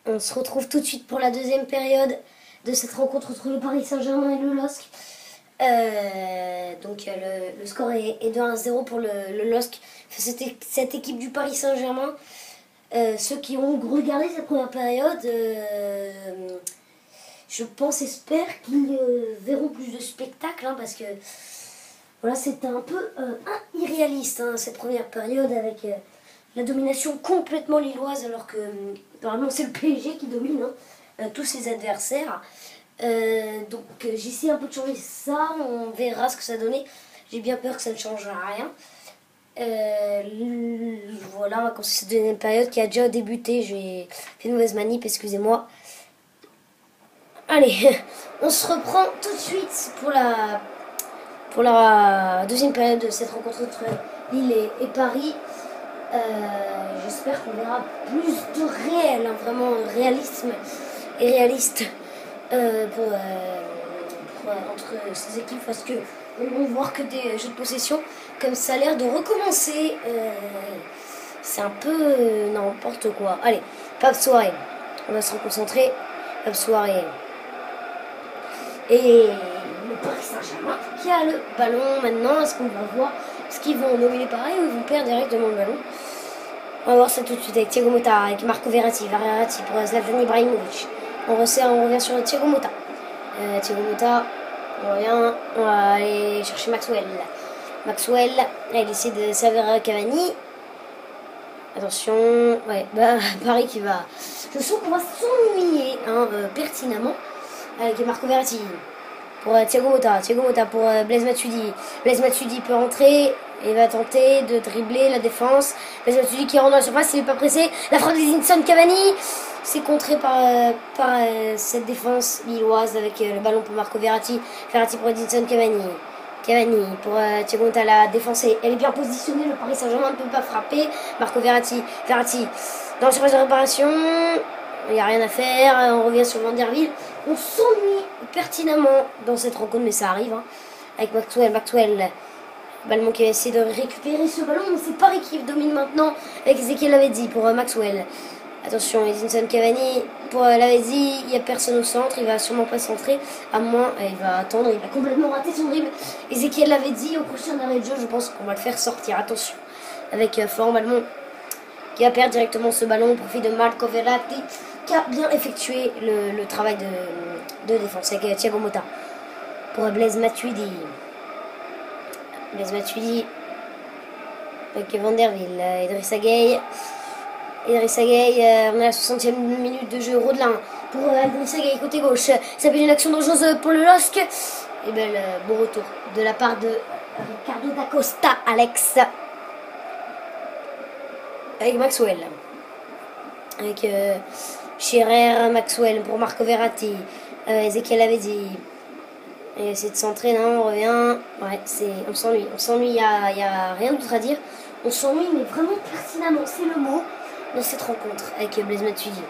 On se retrouve tout de suite pour la deuxième période de cette rencontre entre le Paris Saint-Germain et le LOSC. Donc le score est 2-0 pour le LOSC. Cette équipe du Paris Saint-Germain, ceux qui ont regardé cette première période, je pense, espère qu'ils verront plus de spectacles, parce que voilà, c'était un peu irréaliste, cette première période avec la domination complètement lilloise, alors que normalement c'est le PSG qui domine tous ses adversaires. Donc j'essaie un peu de changer ça, on verra ce que ça donnait. J'ai bien peur que ça ne change rien. Voilà, on va commencer cette deuxième période qui a déjà débuté. J'ai fait une mauvaise manip, excusez-moi. Allez, on se reprend tout de suite pour la deuxième période de cette rencontre entre Lille et Paris. J'espère qu'on verra plus de réel, vraiment réalisme et réaliste entre ces équipes, parce que on va voir que des jeux de possession, comme ça a l'air de recommencer. C'est un peu n'importe quoi. Allez, pas de soirée, on va se reconcentrer. Pas de soirée. Et le Paris Saint-Germain qui a le ballon maintenant. Est-ce qu'on va voir? Est-ce qu'ils vont dominer pareil ou ils vont perdre directement le ballon? On va voir ça tout de suite avec Thiago Motta, avec Marco Verratti pour Zlatan Ibrahimovic. On revient sur Thiago Motta. Thiago Motta, on va aller chercher Maxwell. Il essaie de servir à Cavani. Attention, Paris qui va. Je sens qu'on va s'ennuyer pertinemment avec Marco Verratti pour Thiago Motta pour Blaise Matuidi. Blaise Matuidi peut rentrer et va tenter de dribbler la défense. Blaise Matuidi qui rentre dans la surface, il n'est pas pressé. La frappe d'Edinson Cavani, c'est contré par cette défense lilloise avec le ballon pour Marco Verratti. Verratti pour Edinson Cavani pour Thiago Motta. La défense elle est bien positionnée, le Paris Saint-Germain ne peut pas frapper. Marco Verratti dans la surface de réparation, il n'y a rien à faire, on revient sur Van der Ville. On s'ennuie pertinemment dans cette rencontre, mais ça arrive, avec Maxwell, Balmont qui va essayer de récupérer ce ballon, mais c'est Paris qui domine maintenant avec Ezequiel Lavezzi pour Maxwell. Attention, Edinson Cavani pour Lavezzi, il n'y a personne au centre, il va sûrement pas centrer, à moins, il va attendre, il va complètement rater son dribble. Ezequiel Lavezzi au prochain arrêt de jeu, je pense qu'on va le faire sortir. Attention, avec Florent Balmont qui va perdre directement ce ballon au profit de Marco Verratti, qui a bien effectué le travail de défense avec Thiago Motta pour Blaise Matuidi avec Van der Ville. Idrissa Gueye, on est à la 60e minute de jeu. Rodelin pour Idrissa Gueye côté gauche, ça fait une action dangereuse pour le LOSC. Et bien le beau retour de la part de Ricardo da Costa, Alex, avec Maxwell, avec Scherer, Maxwell pour Marco Verratti, Ezequiel Lavezzi. Et essayer de centrer, non, on revient. Ouais, on s'ennuie, il n'y a rien d'autre à dire. On s'ennuie, mais vraiment pertinemment, c'est le mot dans cette rencontre avec Blaise Matuidi.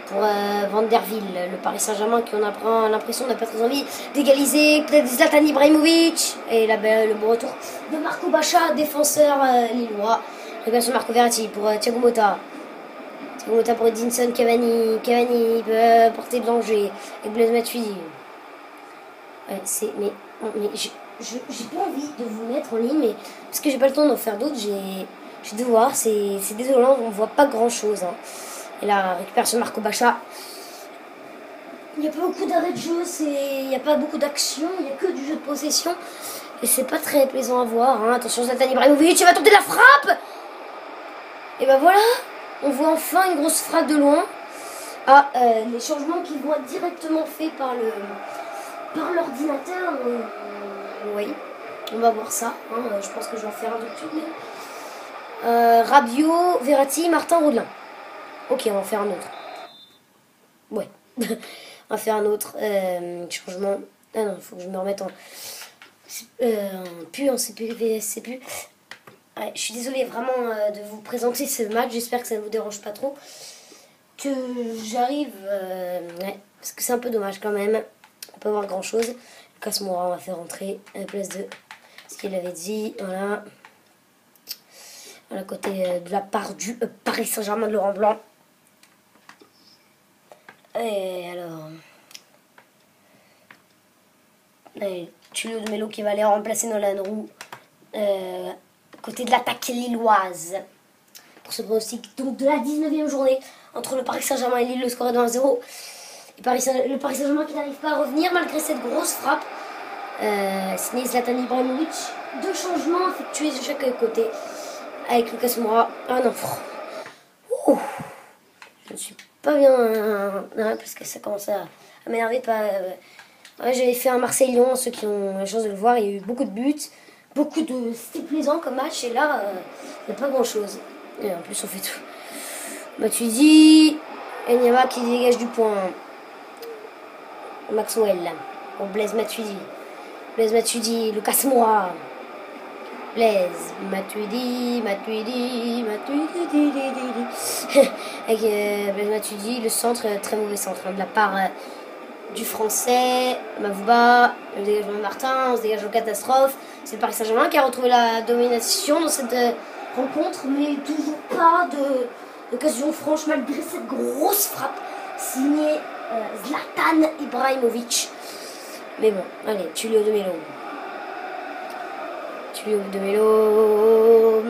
Pour Van der Ville, le Paris Saint-Germain qui, on a l'impression, n'a pas très envie d'égaliser. Peut-être Zlatan Ibrahimovic. Et là, le bon retour de Marco Baccia, défenseur lillois. Récupération de Marco Verratti pour Thiago Motta. Pour Edinson Cavani peut porter le danger avec Blaise Matuidi. Ouais, mais j'ai pas envie de vous mettre en ligne, mais parce que j'ai pas le temps d'en faire d'autres, j'ai devoir, c'est désolant, on voit pas grand chose. Et là, récupération de Marco Baccia. Il n'y a pas beaucoup d'arrêt de jeu, il n'y a pas beaucoup d'action, il n'y a que du jeu de possession. Et c'est pas très plaisant à voir. Attention, Zlatan Ibrahimovic, il va tenter la frappe. Et ben voilà, on voit enfin une grosse frappe de loin. Les changements qui vont être directement faits par l'ordinateur. Oui, on va voir ça. Je pense que je vais en faire un tout de suite. Rabiot, Verratti, Martin, Rodelin. Ok, on va en faire un autre. Ouais, on va faire un autre changement. Ah non, il faut que je me remette en CP, VSCP. Ouais, je suis désolée vraiment de vous présenter ce match. J'espère que ça ne vous dérange pas trop. Que j'arrive. Parce que c'est un peu dommage quand même. On peut voir grand chose. Lucas Moura, on va faire rentrer à la place de ce qu'il avait dit. Voilà. À côté de la part du Paris Saint-Germain de Laurent Blanc. Et alors... Tullio de Melo qui va aller remplacer Nolan Roux. Côté de l'attaque lilloise. Pour ce pronostic donc de la 19e journée entre le Paris Saint-Germain et Lille, le score est de 1-0. Le Paris Saint-Germain qui n'arrive pas à revenir malgré cette grosse frappe. Signé Zlatan Ibrahimovic. 2 changements effectués de chaque côté. Avec Lucas Moura. Ah non. Ouh. Je ne suis pas bien parce que ça commence à m'énerver. Ouais, j'avais fait un Marseille-Lyon, ceux qui ont la chance de le voir. Il y a eu beaucoup de buts. C'était plaisant comme match. Et là, il n'y a pas grand-chose. Et en plus, on fait tout. Matuidi. Enyama qui dégage du point. Maxwell. Pour Blaise Matuidi. Blaise Matuidi. Lucas Moura. Blaise Matuidi. Avec Blaise Matuidi, le centre, très mauvais centre de la part du français. Mavouba, le dégagement de Martin, on se dégage en catastrophe. C'est le Paris Saint-Germain qui a retrouvé la domination dans cette rencontre, mais toujours pas d'occasion franche malgré cette grosse frappe signée Zlatan Ibrahimovic. Mais bon, allez, Tullio de Melo. Tullio de Melo.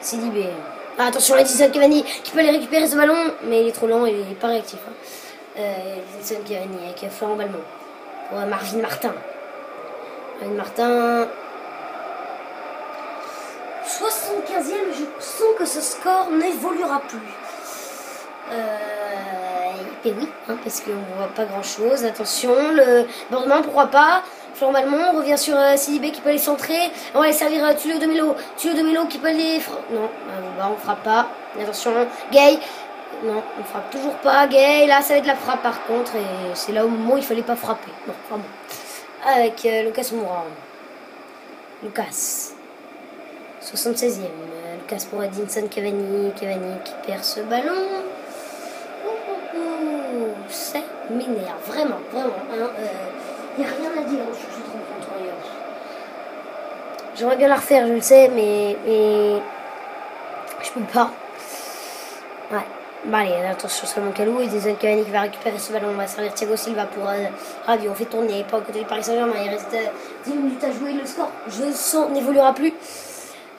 Sidibé. Ah, attention, Edinson Cavani qui peut aller récupérer ce ballon, mais il est trop lent et il n'est pas réactif. Edinson Cavani avec Florent Balmont. Pour Marvin Martin. Marvin Martin. 75e, je sens que ce score n'évoluera plus. Et oui, hein, parce qu'on ne voit pas grand chose. Attention, le bordement, pourquoi pas. Florent Balmont revient sur Sidibé qui peut aller centrer. On va aller servir Tullio de Melo. Tullio de Melo qui peut aller. Non, on ne frappe pas. Attention, Gay. Non, on ne frappe toujours pas. Gay, là, ça va être la frappe par contre. Et c'est là au moment où il ne fallait pas frapper. Non, enfin bon. Avec Lucas Moura. Lucas. 76e. Lucas pour Edinson Cavani. Cavani qui perd ce ballon. Ça m'énerve, vraiment, vraiment. Il n'y a rien à dire sur cette rencontre. J'aimerais bien la refaire, je le sais, mais je peux pas. Ouais. Bah allez, attention Salomon Kalou et Edinson Cavani qui va récupérer ce ballon. On va servir Thiago Silva pour Rabiot. On fait tourner, pas à côté du Paris Saint-Germain. Il reste 10 minutes à jouer. Le score, je le sens, n'évoluera plus.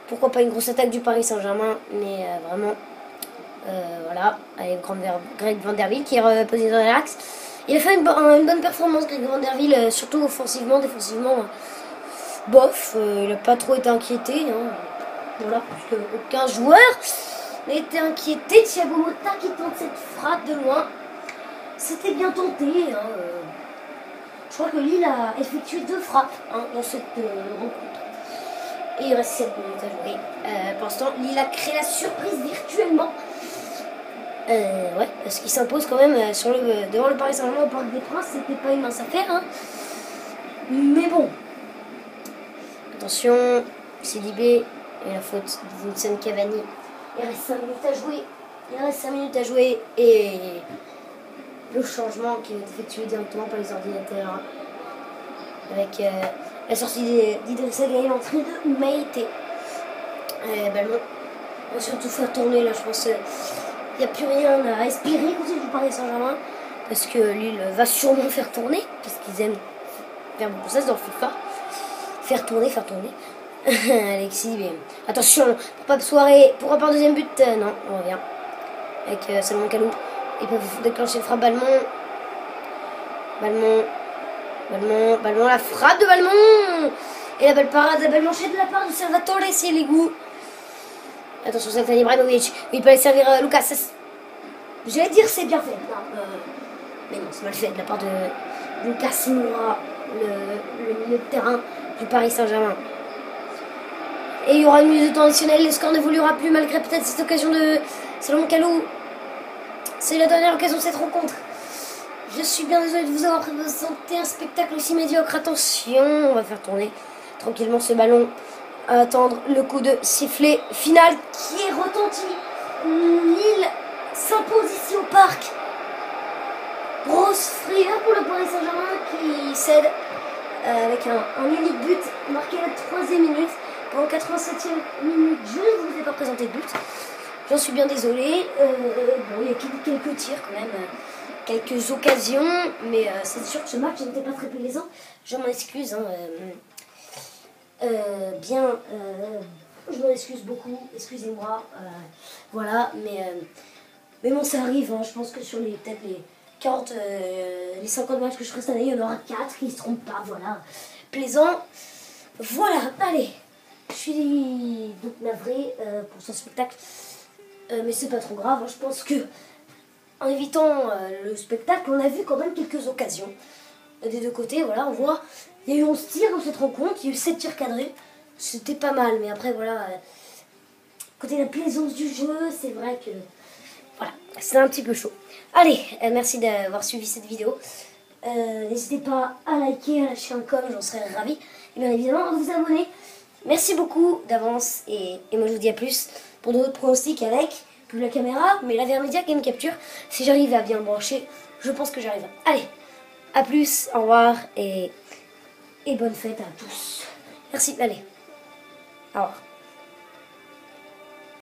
Pourquoi pas une grosse attaque du Paris Saint-Germain, mais vraiment... voilà, avec Greg Van Der Wiel qui est reposé dans l'axe. Il a fait une bonne performance, Greg Van Der Wiel, surtout offensivement, défensivement. Bof, il n'a pas trop été inquiété. Hein. Voilà, puisque aucun joueur n'a été inquiété. Thiago Motta qui tente cette frappe de loin. C'était bien tenté. Hein. Je crois que Lille a effectué 2 frappes dans cette rencontre. Et il reste 7 minutes à jouer. Pour l'instant, Lille a créé la surprise virtuellement. Ouais, parce qu'il s'impose quand même devant le Paris Saint-Germain au Parc des Princes. C'était pas une mince affaire. Hein. Mais bon. Attention, Sidibé et la faute de Vincent Cavani. Il reste 5 minutes à jouer. Et le changement qui est effectué directement par les ordinateurs. Avec la sortie d'Idrissa Gueye, l'entrée de Meïté. Ballon. On va surtout faire tourner là, je pense. Il n'y a plus rien à respirer côté du Paris Saint-Germain. Parce que Lille va sûrement faire tourner. Parce qu'ils aiment faire beaucoup ça dans le FIFA. Faire tourner. Alexis, mais... attention, pour pas de soirée. Pourquoi pas un deuxième but? Non, on revient. Avec Salomon Kalou. Ils peuvent déclencher le frappe Balmont. Balmont, la frappe de Balmont. Et la belle parade, la belle manchette de la part de Salvatore Sirigu. Attention, Zlatan Ibrahimovic. Il peut aller servir Lucas. J'allais dire c'est bien fait. Non, mais non, c'est mal fait de la part de Lucas Moura, le milieu de terrain du Paris Saint-Germain. Et il y aura une minute de temps additionnelle. Le score n'évoluera plus malgré peut-être cette occasion de Salomon Kalou. C'est la dernière occasion de cette rencontre. Je suis bien désolé de vous avoir présenté un spectacle aussi médiocre. Attention, on va faire tourner tranquillement ce ballon. À attendre le coup de sifflet final qui est retenti. Lille s'impose ici au parc. Grosse frayeur pour le Paris Saint-Germain qui cède avec un unique but marqué à la 3e minute. En 87e minute, je ne vous ai pas présenté de but. J'en suis bien désolé. Bon, il y a quelques tirs quand même. quelques occasions, mais c'est sûr que ce match n'était pas très plaisant. Je m'en excuse, hein, je m'en excuse beaucoup, excusez-moi, voilà, mais bon, ça arrive, hein, je pense que sur peut-être les 40, les 50 matchs que je ferai cette année, il y en aura 4 qui ne se trompent pas, voilà, plaisant, voilà, allez, je suis donc navrée pour ce spectacle, mais c'est pas trop grave, hein, je pense que en évitant le spectacle, on a vu quand même quelques occasions des deux côtés, voilà, on voit, il y a eu 11 tirs dans cette rencontre, il y a eu 7 tirs cadrés, c'était pas mal, mais après voilà, côté la plaisance du jeu, c'est vrai que voilà, c'est un petit peu chaud. Allez, merci d'avoir suivi cette vidéo. N'hésitez pas à liker, à lâcher un com, j'en serais ravie. Et bien évidemment, à vous abonner. Merci beaucoup d'avance et moi je vous dis à plus pour d'autres pronostics avec plus la caméra, mais la Vermedia Game Capture. Si j'arrive à bien le brancher, je pense que j'arrive. Allez, à plus, au revoir et bonne fête à tous. Merci, allez, au revoir.